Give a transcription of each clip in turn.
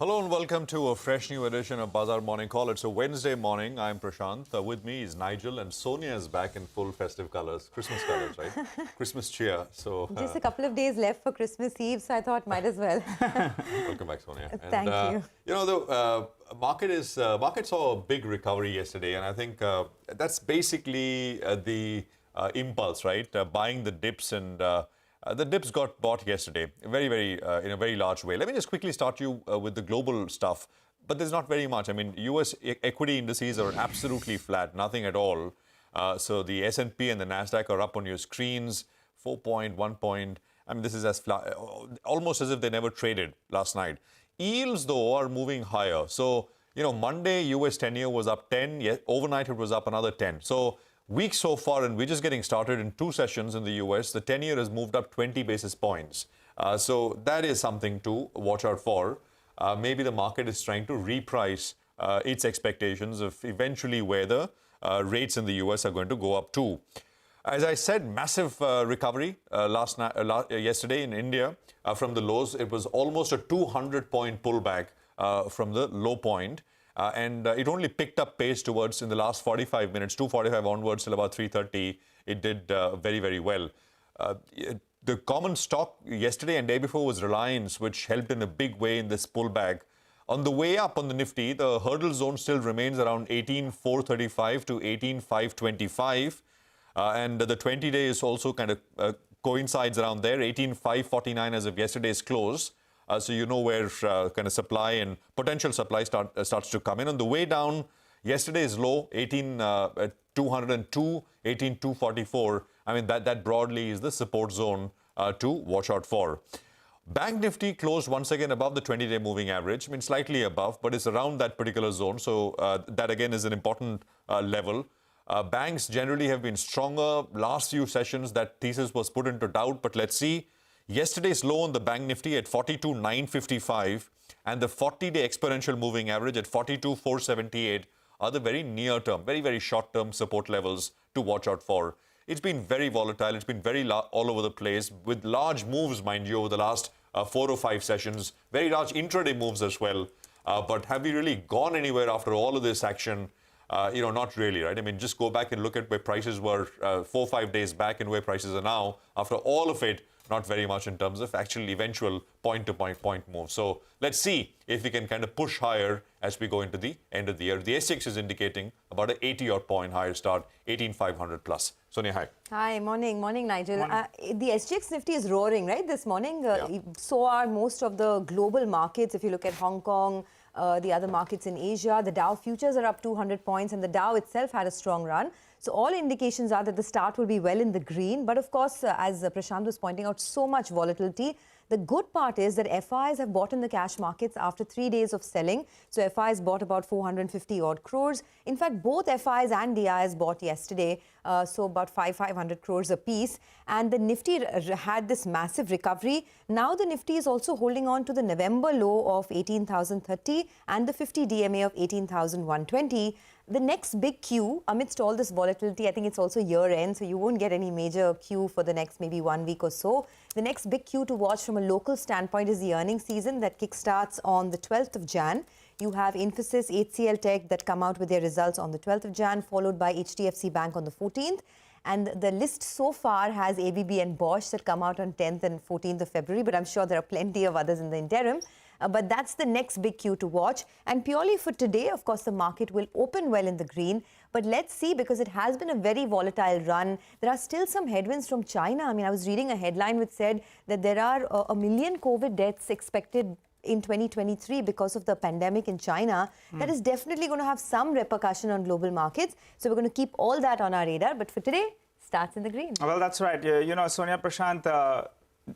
Hello and welcome to a fresh new edition of Bazaar Morning Call. It's a Wednesday morning. I'm Prashant. With me is Nigel, and Sonia is back in full festive colors. Christmas colors, right? Christmas cheer. So just a couple of days left for Christmas Eve, so I thought might as well. Welcome back, Sonia. Thank you. You know, the market saw a big recovery yesterday, and I think that's basically the impulse, right? Buying the dips and the dips got bought yesterday, very, in a very large way. Let me just quickly start you with the global stuff, but there's not very much. I mean, U.S. equity indices are absolutely flat, nothing at all. So the S&P and the Nasdaq are up on your screens, 4 point, 1 point. I mean, this is as flat, almost as if they never traded last night. Yields, though, are moving higher. So, you know, Monday, U.S. 10-year was up 10. Overnight, it was up another 10. So, week so far, and we're just getting started in 2 sessions in the US, the 10-year has moved up 20 basis points. So that is something to watch out for. Maybe the market is trying to reprice its expectations of eventually where the rates in the US are going to go up to. As I said, massive recovery yesterday in India from the lows. It was almost a 200-point pullback from the low point. And it only picked up pace towards in the last 45 minutes, 2:45 onwards till about 3:30. It did very, very well. The common stock yesterday and day before was Reliance, which helped in a big way in this pullback. On the way up on the Nifty, the hurdle zone still remains around 18,435 to 18,525. And the 20-day is also kind of coincides around there, 18,549 as of yesterday's close. So you know where kind of supply and potential supply starts to come in. On the way down, yesterday's low, 18,202, 18,244. I mean, that broadly is the support zone to watch out for. Bank Nifty closed once again above the 20-day moving average. I mean, slightly above, but it's around that particular zone. So that, again, is an important level. Banks generally have been stronger. Last few sessions, that thesis was put into doubt, but let's see. Yesterday's low on the Bank Nifty at 42,955 and the 40-day exponential moving average at 42,478 are the very near-term, very short-term support levels to watch out for. It's been very volatile. It's been very all over the place with large moves, mind you, over the last 4 or 5 sessions. Very large intraday moves as well. But have we really gone anywhere after all of this action? You know, not really, right? I mean, just go back and look at where prices were 4 or 5 days back and where prices are now. After all of it, not very much in terms of actual eventual point-to-point move. So let's see if we can kind of push higher as we go into the end of the year. The SGX is indicating about an 80-odd point higher start, 18,500 plus. Sonia, hi. Hi, morning, Nigel. Morning. The SGX Nifty is roaring, right, this morning. Yeah. So are most of the global markets. If you look at Hong Kong, the other markets in Asia, the Dow futures are up 200 points and the Dow itself had a strong run. So all indications are that the start will be well in the green. But of course, as Prashant was pointing out, so much volatility. The good part is that FIs have bought in the cash markets after 3 days of selling. So FIs bought about 450 odd crores. In fact, both FIs and DIs bought yesterday, so about 500 crores apiece. And the Nifty had this massive recovery. Now the Nifty is also holding on to the November low of 18,030 and the 50 DMA of 18,120. The next big Q, amidst all this volatility, I think it's also year-end, so you won't get any major Q for the next maybe 1 week or so. The next big Q to watch from a local standpoint is the earnings season that kickstarts on the 12th of Jan. You have Infosys, HCL Tech that come out with their results on the 12th of Jan, followed by HDFC Bank on the 14th. And the list so far has ABB and Bosch that come out on 10th and 14th of February, but I'm sure there are plenty of others in the interim. But that's the next big cue to watch. And purely for today, of course, the market will open well in the green. But let's see, because it has been a very volatile run. There are still some headwinds from China. I mean, I was reading a headline which said that there are 1 million COVID deaths expected in 2023 because of the pandemic in China. That is definitely going to have some repercussion on global markets. So we're going to keep all that on our radar. But for today, starts in the green. Well, that's right. You know, Sonia, Prashant,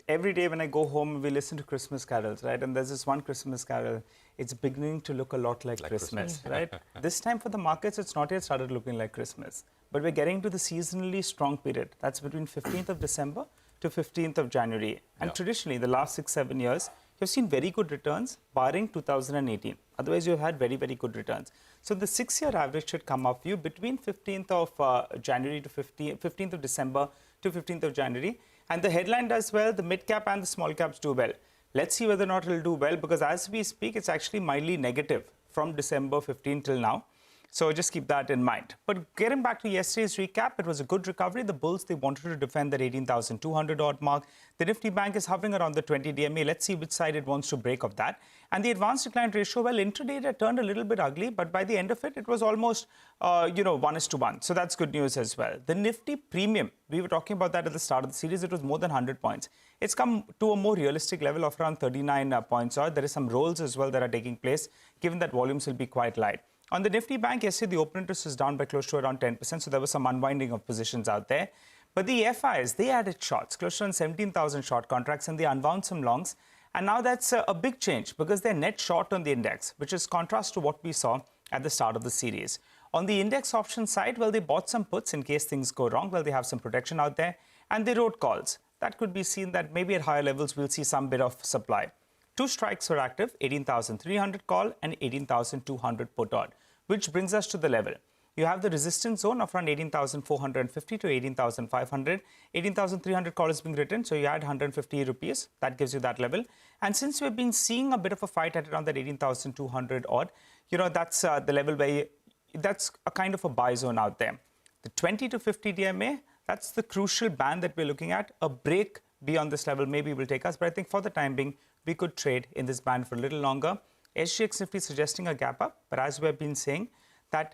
every day when I go home, we listen to Christmas carols, right? And there's this one Christmas carol. It's beginning to look a lot like Christmas, right? This time for the markets, it's not yet started looking like Christmas. But we're getting to the seasonally strong period. That's between 15th of December to 15th of January. And traditionally, the last 6-7 years, you've seen very good returns, barring 2018. Otherwise, you've had very good returns. So the 6-year average should come up for you between 15th of January to 15th of December to 15th of January. And the headline does well, the mid cap and the small caps do well. Let's see whether or not it'll do well, because as we speak, it's actually mildly negative from December 15 till now. So just keep that in mind. But getting back to yesterday's recap, it was a good recovery. The bulls, they wanted to defend that 18,200 odd mark. The Nifty Bank is hovering around the 20 DMA. Let's see which side it wants to break of that. And the advanced decline ratio, well, intraday it turned a little bit ugly, but by the end of it, it was almost, 1:1. So that's good news as well. The Nifty premium, we were talking about that at the start of the series. It was more than 100 points. It's come to a more realistic level of around 39 points odd. There is some rolls as well that are taking place, given that volumes will be quite light. On the Nifty Bank, yesterday the open interest is down by close to around 10%, so there was some unwinding of positions out there. But the FIs, they added shorts, close to around 17,000 short contracts, and they unwound some longs. And now that's a big change, because they're net short on the index, which is contrast to what we saw at the start of the series. On the index option side, well, they bought some puts in case things go wrong. Well, they have some protection out there. And they wrote calls. That could be seen that maybe at higher levels, we'll see some bit of supply. Two strikes were active, 18,300 call and 18,200 put odd, which brings us to the level. You have the resistance zone of around 18,450 to 18,500. 18,300 call is being written, so you add 150 rupees. That gives you that level. And since we've been seeing a bit of a fight at around that 18,200 odd, that's the level where that's a kind of a buy zone out there. The 20 to 50 DMA, that's the crucial band that we're looking at. A break beyond this level maybe will take us, but I think for the time being, we could trade in this band for a little longer. SGX Nifty suggesting a gap up, but as we've been saying that,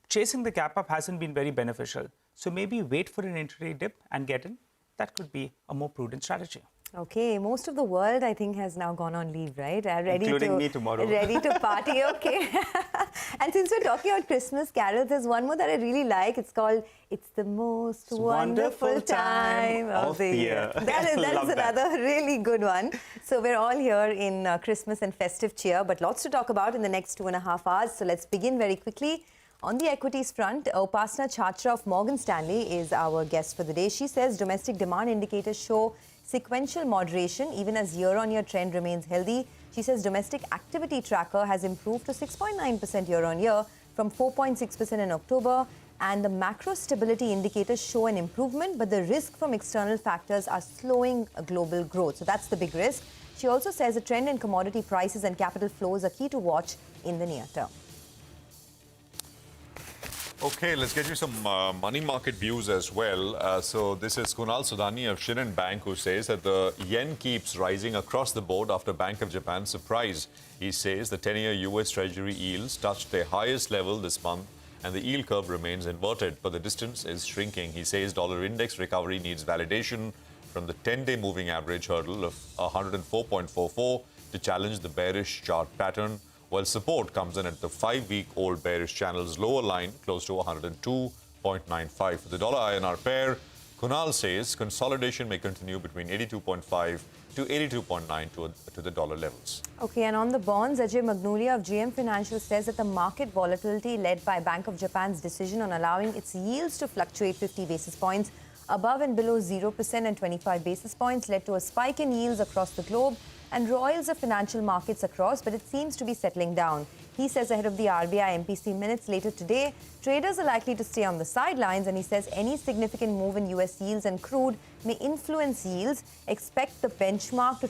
chasing the gap up hasn't been very beneficial. So maybe wait for an intraday dip and get in. That could be a more prudent strategy. Okay, most of the world, I think, has now gone on leave, right? Including me tomorrow. Ready to party, okay. And since we're talking about Christmas carols, there's one more that I really like. It's called It's the Most Wonderful Time of the Year. That is another really good one. So we're all here in Christmas and festive cheer, but lots to talk about in the next 2.5 hours. So let's begin very quickly. On the equities front, Upasana Chatra of Morgan Stanley is our guest for the day. She says domestic demand indicators show sequential moderation even as year-on-year trend remains healthy. She says domestic activity tracker has improved to 6.9% year-on-year from 4.6% in October, and the macro stability indicators show an improvement, but the risk from external factors are slowing global growth. So that's the big risk. She also says a trend in commodity prices and capital flows are key to watch in the near term. Okay, let's get you some money market views as well. So this is Kunal Sudani of Shin and Bank, who says that the yen keeps rising across the board after Bank of Japan's surprise. He says the 10-year US Treasury yields touched their highest level this month and the yield curve remains inverted, but the distance is shrinking. He says dollar index recovery needs validation from the 10-day moving average hurdle of 104.44 to challenge the bearish chart pattern, while support comes in at the 5-week-old bearish channel's lower line, close to 102.95. For the dollar-INR pair, Kunal says consolidation may continue between 82.5 to 82.9 to the dollar levels. Okay, and on the bonds, Ajay Magnolia of GM Financial says that the market volatility led by Bank of Japan's decision on allowing its yields to fluctuate 50 basis points above and below 0% and 25 basis points led to a spike in yields across the globe and roils of financial markets across, but it seems to be settling down. He says ahead of the RBI MPC minutes later today, traders are likely to stay on the sidelines, and he says any significant move in US yields and crude may influence yields. Expect the benchmark to